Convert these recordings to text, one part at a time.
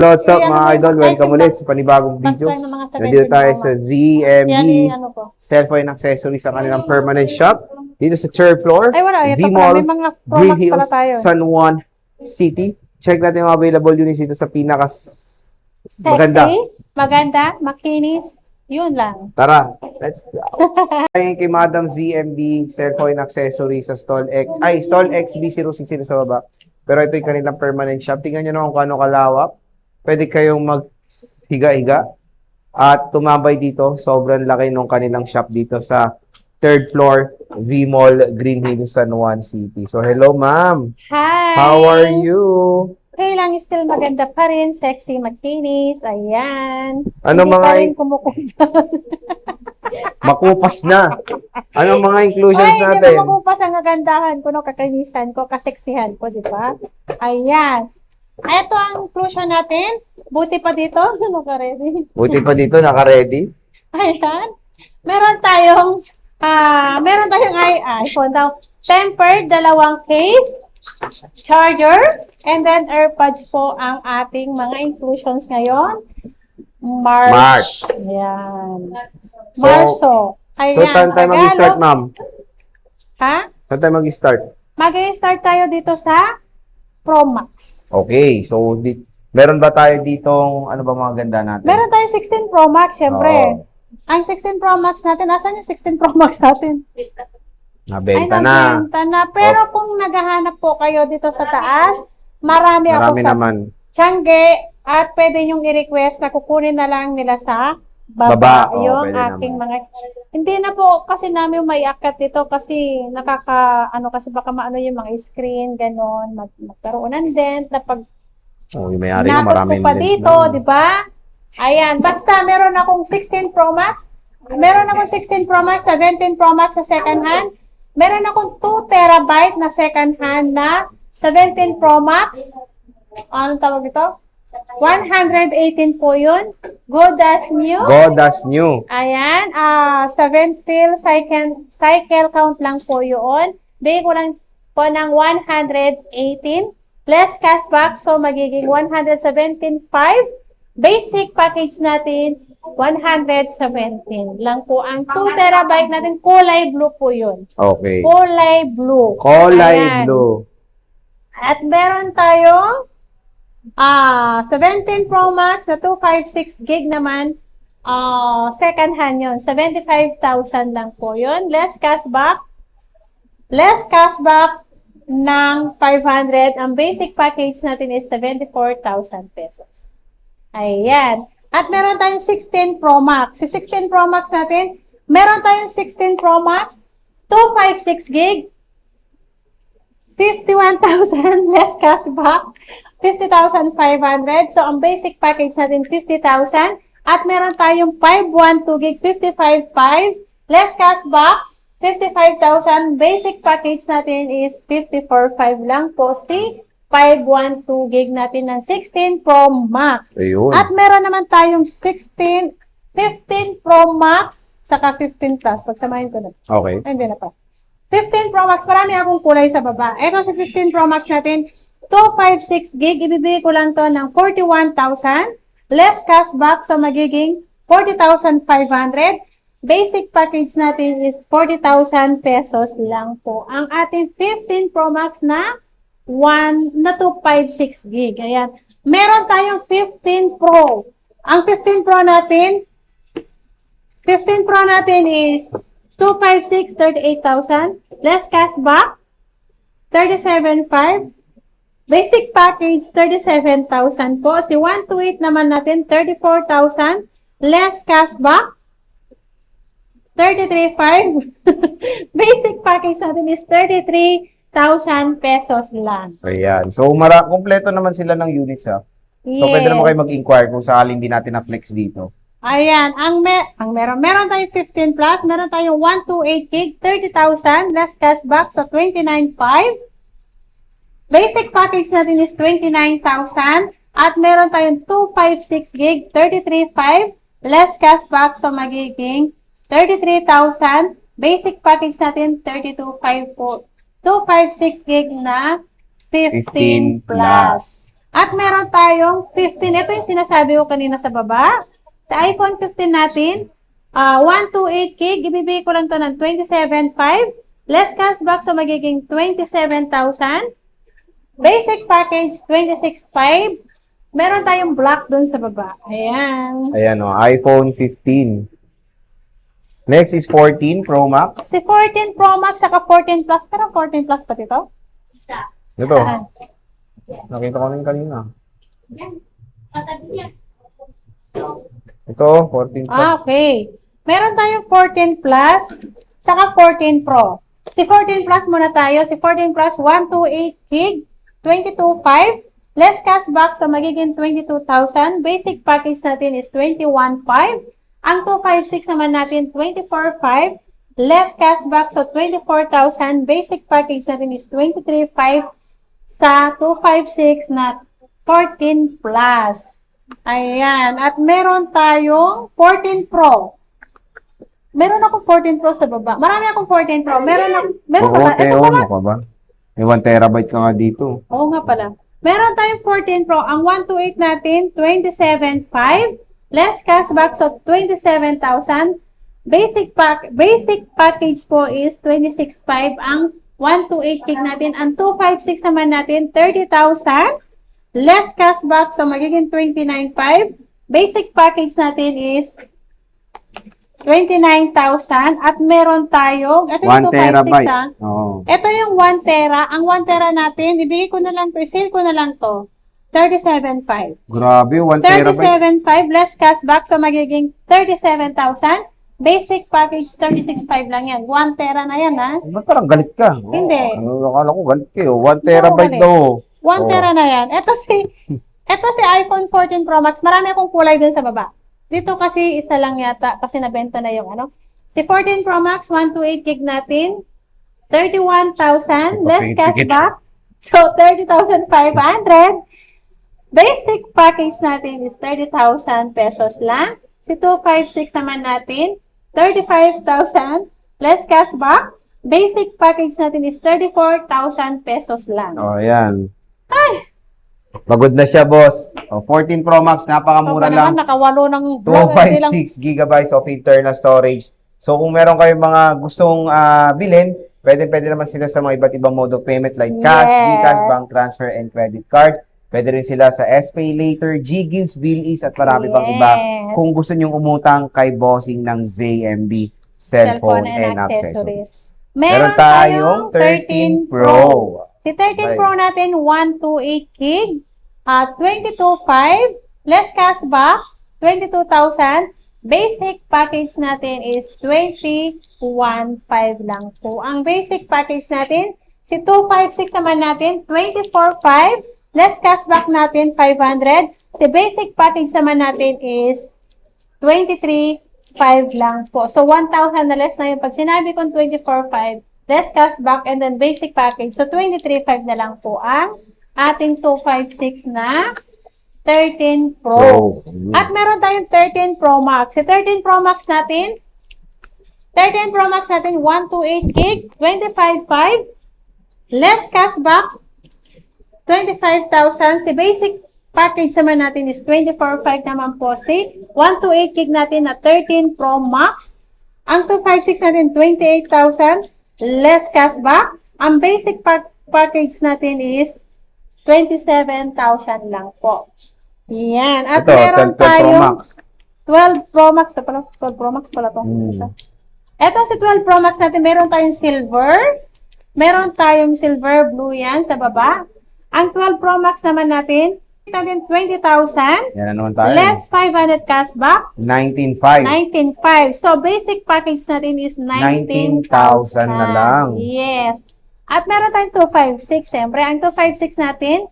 What's up mga idol? Welcome ulit sa panibagong video. Nandito tayo sa ZMB Cellphone Accessories sa kanilang permanent shop. Dito sa third floor, V-Mall, Green Hills, San Juan City. Check natin yung available units dito sa pinaka maganda, makinis. Yun lang. Tara, let's go. Ay, kay Madam ZMB Cellphone Accessories sa Stall XB060 sa baba. Pero ito yung kanilang permanent shop. Tingnan nyo naman kung ano kalawak. Pwede kayong maghiga-higa at tumambay dito. Sobrang laki ng kanilang shop dito sa third floor, V-Mall, Green Hills, San Juan City. So, hello, ma'am. Hi! How are you? Okay lang, still maganda pa rin. Sexy, makinis. Ayan. Ano Hindi mga pa rin kumukupas. makupas na? Anong mga inclusions Ay, natin? hindi makukupas ang kagandahan ko, no, kakinisan ko, kaseksihan ko, di ba? Ayan. Ito ang inclusion natin. Buti pa dito. Ano ka ready? Buti pa dito, naka-ready. Ayan. Meron tayong iPhone daw. Tempered, dalawang case, charger, and then AirPods po ang ating mga inclusions ngayon. March. Ayan. So, Marso. Ayan. So, saan tayo mag-start, ma'am? Ha? Saan tayo mag-start? Mag-start tayo dito sa Pro Max. Okay, so meron ba tayo ditong ano ba mga ganda natin? Meron tayong 16 Pro Max, syempre. Oo. Ang 16 Pro Max natin, asan yung 16 Pro Max natin? Nabenta Ay, na. nabenta na. Pero kung naghahanap po kayo dito sa taas, marami ako Marami sa naman. Tiangge at pwede nyong i-request na kukunin na lang nila sa baba. Oo, Yung pwede aking mga... Hindi na po kasi namin may akat dito kasi kasi baka maano yung mga screen, ganon, magkaroon ng dent na pag Oh, yung may-ari na napot maraming ko pa dito, di ba? Ayan, basta meron akong 16 Pro Max, meron akong 16 Pro Max, 17 Pro Max sa second hand, meron akong 2 terabyte na second hand na 17 Pro Max, anong tawag ito? 118 po yun. Good as new. God, that's new. Ayan, 7 till cycle count lang po yun. Bigay ko lang po ng 118. Less cashback, so magiging 117.5. Basic package natin, 117 lang po. Ang 2 terabyte natin, kulay blue po yun. Okay. Kulay blue. Kulay Ayan. blue. At meron tayong 17 Pro Max na 256 gig naman. Second hand yun. 75,000 lang po yun. Less cashback. Less cashback ng 500. Ang basic package natin is 74,000 pesos. Ayan. At meron tayong 16 Pro Max. Si 16 Pro Max natin, meron tayong 16 Pro Max, 256 gig, 51,000 less cashback, 50,500. So, ang basic package natin, 50,000. At meron tayong 512 gig, 55,500 less cashback, 55,000. Basic package natin is 54,500 lang po. Si 512 gig natin ng 16 Pro Max. Ayun. At meron naman tayong 15 Pro Max, saka 15 Plus. Pagsamahin ko na. Okay. Ay, hindi na pa. 15 Pro Max, marami akong kulay sa baba. Ito si 15 Pro Max natin, 256 gig. Ibibigay ko lang to ng 41,000. Less cashback, so magiging 40,500. Basic package natin is 40,000 pesos lang po. Ang ating 15 Pro Max na 256 gig. Ayan. Meron tayong 15 Pro. Ang 15 Pro natin is 256, 38,000. Less cashback, 37,500. Basic package, 37,000 po. Si 128 naman natin, 34,000. Less cashback, 33,500. Basic package natin is 33,000 pesos lang. Ayan. So, kompleto naman sila ng units, ha? So, Yes. pwede naman kayo mag-inquire kung sakaling di natin na-flex dito. Ayan, meron tayong 15 plus, meron tayong 128 gig, 30,000, less cashback, so 29,500. Basic package natin is 29,000, at meron tayong 256 gig, 33,500, less cashback, so magiging 33,000. Basic package natin, 32,500 po. 256 gig na 15 plus. At meron tayong 15. Ito yung sinasabi ko kanina sa baba. Sa iPhone 15 natin, 128 gig, ibibigay ko lang to ng 27.5. Less cashback, so magiging 27,000. Basic package, 26.5. Meron tayong black dun sa baba. Ayan. Ayan o, iPhone 15. Next is 14 Pro Max. Si 14 Pro Max, saka 14 Plus. Pero 14 Plus pa dito? Ito, Saan? nakita ko rin kanina. Ito, 14 Plus. Okay. Meron tayong 14 Plus, saka 14 Pro. Si 14 Plus muna tayo. Si 14 Plus, 128 gig, 22.5. Less cashback, so magiging 22,000. Basic package natin is 21.5. Ang 256 naman natin, 24.5. Less cashback, so 24,000. Basic package natin is 23.5 sa 256 na 14 Plus. Ayan. At meron tayong 14 Pro. Meron akong 14 Pro sa baba. Marami akong 14 Pro. Meron Oo, pa. Ito Teo, pala. ano ka ba? May 1 terabyte ka nga dito. Oo nga pala. Meron tayong 14 Pro. Ang 128 natin, 27.5. Less cashback, so 27,000. Basic package po is 26.5. Ang 128 gig natin. Ang 256 naman natin, 30,000. Less cashback, so magiging 29.5. Basic package natin is 29,000. At meron tayong, ito yung 1 256 terabyte. ha. Oo. Ito yung 1 tera. Ang 1 tera natin, ibigay ko na lang to, i-sale ko na lang to. 37.5. Grabe, 1 terabyte. 37.5 less cashback, so magiging 37,000. Basic package, 36.5 lang yan. 1 tera na yan, ha? Ba't parang galit ka? Hindi. Akala ko galit kayo. 1 terabyte galit. daw. 1 tera na yan. Ito si iPhone 14 Pro Max. Marami akong kulay dun sa baba. Dito kasi isa lang yata kasi nabenta na yung ano. Si 14 Pro Max, 128 gig natin. 31,000 less cashback. So, 30,500. Basic package natin is 30,000 pesos lang. Si 256 naman natin, 35,000 less cashback. Basic package natin is 34,000 pesos lang. Oh, ayan. Ay! Pagod na siya, boss. Oh, 14 Pro Max, napakamura Ito pa lang. naman, nakawalo ng 256 gigabytes of internal storage. So, kung meron kayong mga gustong bilhin, pwede naman sila sa mga iba't ibang mode of payment like cash, Yes. GCash, bank transfer, and credit card. Pwede rin sila sa SPay Later, GGives, Bilis, at marami pang iba. Yes. Kung gusto nyong umutang kay bossing ng ZMB Cellphone and Accessories. Meron tayong 13 Pro. Si 13 Right. Pro natin, 128 gig, 22.5, less cashback, 22,000. Basic package natin is 21.5 lang po. Ang basic package natin, si 256 naman natin, 24.5, less cashback natin, 500. Si basic package naman natin is 23.5 lang po. So, 1,000 na less na yun. Pag sinabi kong 24.5, less cashback, and then basic package. So, 23.5 na lang po ang ating 256 na 13 Pro. At meron tayong 13 Pro Max. Si 13 Pro Max natin, 128 gig, 25.5, less cashback, 25,000. Si basic package naman natin is 24.5 naman po. Si 128 gig natin na 13 Pro Max. Ang 256 natin, 28,000. Less cashback. Ang basic package natin is 27,000 lang po. Yan. At Ito, meron 12 Pro tayong Max. 12 Pro Max. Ito pala, 12 Pro Max pala to. Ito si 12 Pro Max natin, meron tayong silver. Meron tayong silver, blue yan sa baba. Ang 12 Pro Max naman natin 20,000. Yan na naman tayo. Less 500 cashback. 19.5. 19.5. So, basic package natin is 19,000 na lang. Yes. At meron tayong 256. Siyempre, ang 256 natin,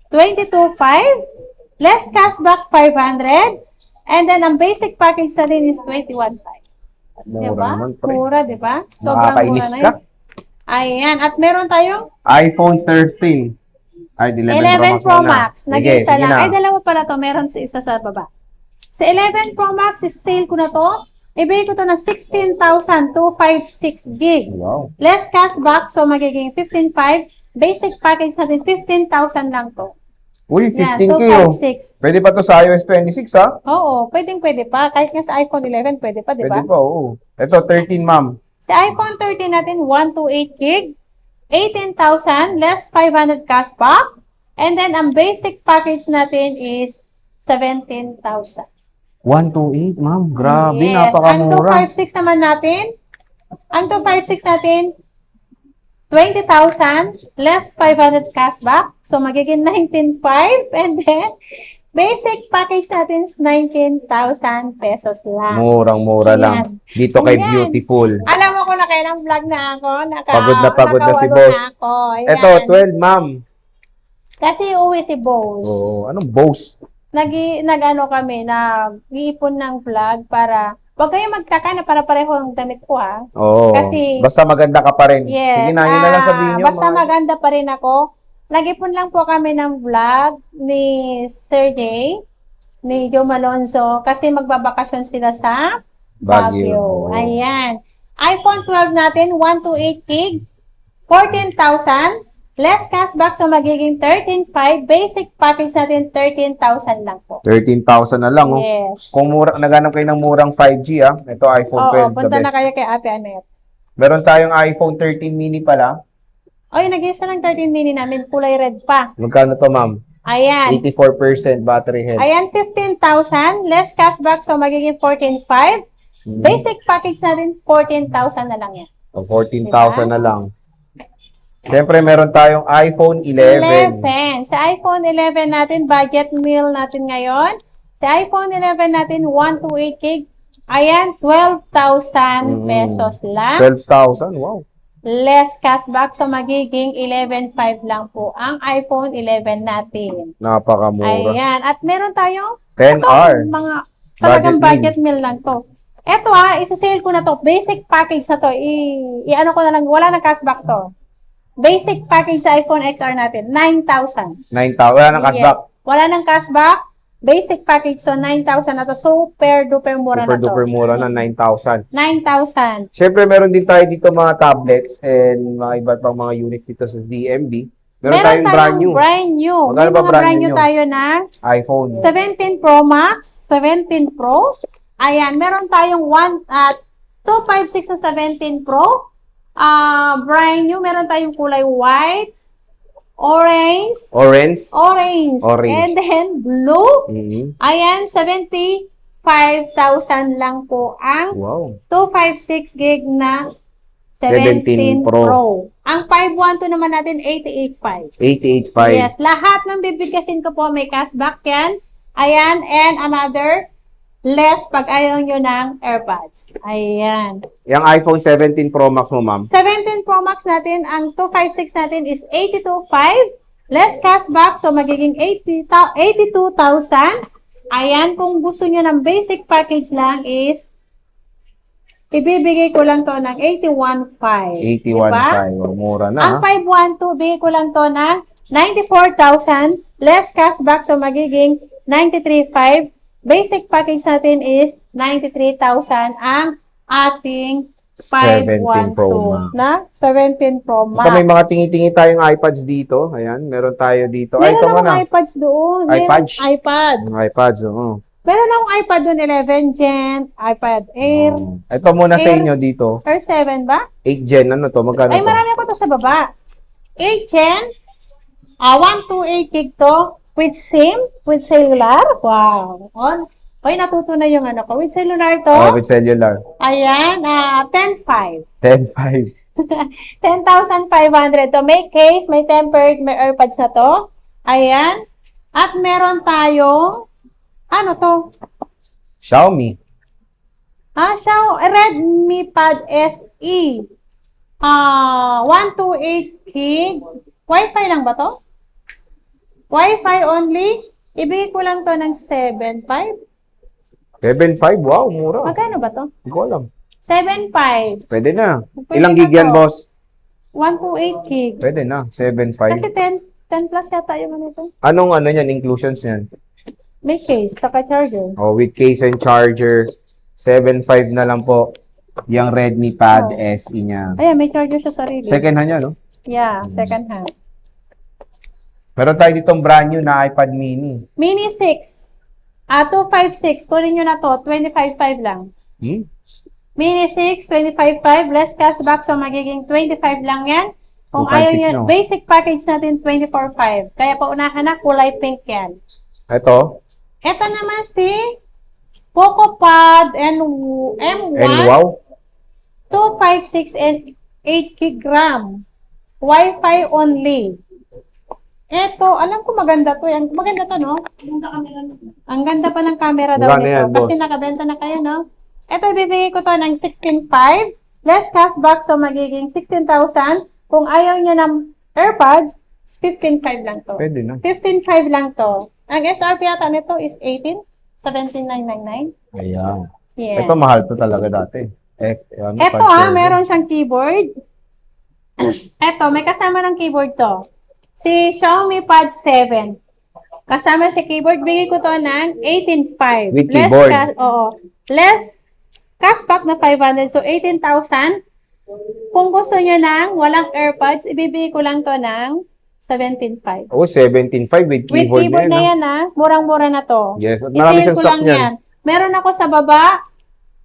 22.5. Less cashback, 500. And then, ang basic package natin is 21.5. Mura Diba? naman, pre. Mura, diba? Sobrang Nakakainis mura na ka. yun. Ayan. At meron tayong iPhone 13. Ay, 11 Pro Max. Sige, Nag-iisa sige lang. na. Ay, dalawa pala to. Meron sa isa sa baba. Sa 11 Pro Max, sale ko na to. Ibigay ko to na 16,256 gig. Wow. Less cashback, so magiging 15,500. Basic package natin, 15,000 lang to. Uy, Yan, 15K oh. 256. Pwede pa to sa iOS 26 ha? Oo, pwede pa. Kahit nga sa iPhone 11, pwede pa, di ba? Pwede pa, oo. Ito, 13 ma'am. Sa iPhone 13 natin, 128 gig, 18,000, less 500 cashback. And then, ang basic package natin is 17,000. 128 ma'am. Grabe, Yes. Ang napakamura. 256 naman natin, ang 256 natin, 20,000, less 500 cashback. So, magiging 19,500. And then, basic package natin is 19,000 pesos lang. Murang-mura lang. Dito kay Ayan. Beautiful. Alam mo kung nakailang vlog na ako. Pagod na si nakawalo boss. na ako. Ayan. Ito, 12 ma'am. Kasi uwi si boss. Oo, anong boss? Nag-ano kami, nag-iipon ng vlog para, wag kayo magtaka na para pareho ang damit ko ha. Oo. Kasi- Basta maganda ka pa rin. Yes. Sige na, yun na lang sabihin nyo. Basta maganda pa rin ako. Nag-ipon lang po kami ng vlog ni Sir Jay, ni Joe Malonzo, kasi magbabakasyon sila sa Baguio. Oo. Ayan. iPhone 12 natin, 128 gig, 14,000, less cashback, so magiging 13,500. Basic package natin, 13,000 lang po. 13,000 na lang, oh. Yes. Kung naghanap kayo ng murang 5G, ah. Ito, iPhone 12, the Punta na best. kayo kay Ate Annette. Meron tayong iPhone 13 mini pala. Oy, nag-isa lang 13 mini namin, kulay red pa. Magkano to, ma'am? Ayan. 84% battery health. Ayan, 15,000, less cashback, so magiging 14,500. Basic package natin, 14,000 na lang yan. So, 14,000 na lang. Siyempre, meron tayong iPhone 11. Sa iPhone 11 natin, budget meal natin ngayon. Sa iPhone 11 natin, 128 gig. Ayan, 12,000 pesos lang. 12,000, wow. Less cashback, so magiging 11,500 lang po ang iPhone 11 natin. Napakamura. Ayan, at meron tayong 10R. mga talagang Budget budget meal lang to. Eto isa-sale ko na to. Basic package na to. I-ano ko na lang, wala na cashback to. Basic package sa iPhone XR natin, 9,000. 9,000. Wala nang cashback. Yes. Wala nang cashback. Basic package, so 9,000 na to. Super duper mura Super na to. duper mura na, 9,000. 9,000. Siyempre, meron din tayo dito mga tablets and mga iba't pang mga units dito sa ZMB. Meron tayong brand new. Brand new. Magkano May ba mga brand brand new new? tayo na iPhone. 17 Pro Max, 17 Pro. Ayan, meron tayong 256 na 17 Pro. Brand new, meron tayong kulay white, orange, Orange. and then blue. Mhm. Ayan, 75,000 lang po ang Wow. 256 gig na 17 17 Pro. Pro. Ang 512 naman natin, 88,500. 88.5. Yes, lahat ng bibigkasin ko po may cashback yan. Ayan, and another less pag ayaw nyo ng AirPods. Ayan. Yung iPhone 17 Pro Max mo, ma'am. 17 Pro Max natin, ang 256 natin is 82,500. Less cashback, so magiging 82,000. Ayan, kung gusto nyo ng basic package lang is ibibigay ko lang to ng 81,500. 81.5. Mura na, Ang 512, bigay ko lang to ng 94,000. Less cashback, so magiging 93,500. Basic package natin is 93,000 ang ating 17 Pro 512 Max. na 17 Pro Max. Ito, may mga tingi-tingi tayong iPads dito. Ayan, meron tayo dito. Meron ito akong muna. iPads doon. iPads? iPad. iPads, oo. Meron akong iPad doon, 11 Gen, iPad Air, Ito muna sa Air. inyo dito. Air 7 ba? 8 Gen, ano to? Magkano Ay, to? marami ako to sa baba. 8 Gen, 128 gig to, with SIM, with cellular. Wow. Oy, natuto na yung ano ko. With cellular to. Oh, with cellular. Ayan, 10,500. 10.5. 10,500 to. May case, may tempered, may AirPods na to. Ayan. At meron tayong, ano to? Xiaomi. Redmi Pad SE. 128 gig. Wi-Fi lang ba to? Wi-Fi only. Ibigay ko lang to ng 7,500. 7.5? Wow, mura. Magkano ba to? Hindi ko alam. 7,500. Pwede na. Pwede Ilang na gig yan, to. boss? 128 gig. Pwede na. 7.5. Kasi 10 plus yata yung ano ito. Anong ano yan? Inclusions yan? May case, saka charger. Oh, with case and charger. 7.5 na lang po. Yung Redmi Pad Oh. SE niya. Ayan, may charger siya sarili. Second hand yan, no? Yeah, second hand. Meron tayo ditong brand new na iPad mini. Mini 6. 256. Kunin nyo na to. 25.5 lang. Mini 6, 25.5. Less cashback. So, magiging 25 lang yan. Kung 2.6 ayaw nyo, no? basic package natin 24.5. Kaya paunahan na, kulay pink yan. Ito. Ito naman si PocoPod M1. And wow. 256 and 8 GB. Wi-Fi only. Ito, alam ko maganda to. Maganda to, no? Ang ganda pa ng camera daw Magkano nito. yan, boss? Kasi nakabenta na kayo, no? Ito, ibibigay ko to ng 16.5. Less cashback, so magiging 16,000. Kung ayaw nyo ng AirPods, 15.5 lang to. Pwede na. 15.5 lang to. Ang SRP yata nito is 17,999. Ayan. Yeah. Ito mahal to talaga dati. Ano, Ito meron siyang keyboard. Ito, may kasama ng keyboard to. Si Xiaomi Pad 7. Kasama si keyboard, bigay ko to ng 18.5. With keyboard. Less cashback na 500. So, 18,000. Kung gusto nyo ng walang AirPods, ibibigay ko lang to ng 17.5. Oh, 17.5 with With keyboard, keyboard na na yan, Murang-mura na to. Yes. At marami I-sale siyang ko stock lang niyan. yan. Meron ako sa baba.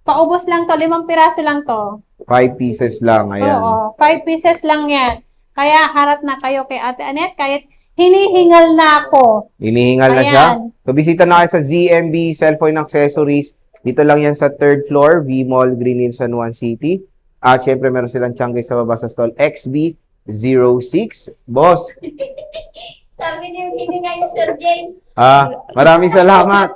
Paubos lang to. 5 piraso lang to. 5 pieces lang. Ayan. Oo. 5 pieces lang yan. Kaya harap na kayo kay Ate Annette. Kahit hinihingal na ako. Hinihingal na Ayan. siya. So, bisita na kayo sa ZMB Cellphone Accessories. Dito lang yan sa 3rd floor, V-Mall, Green Hills, San Juan City. At syempre, meron silang tiyangkay sa baba sa stall XB06. Boss, Sabi niyo, hindi nga yung Sir Jane. maraming salamat.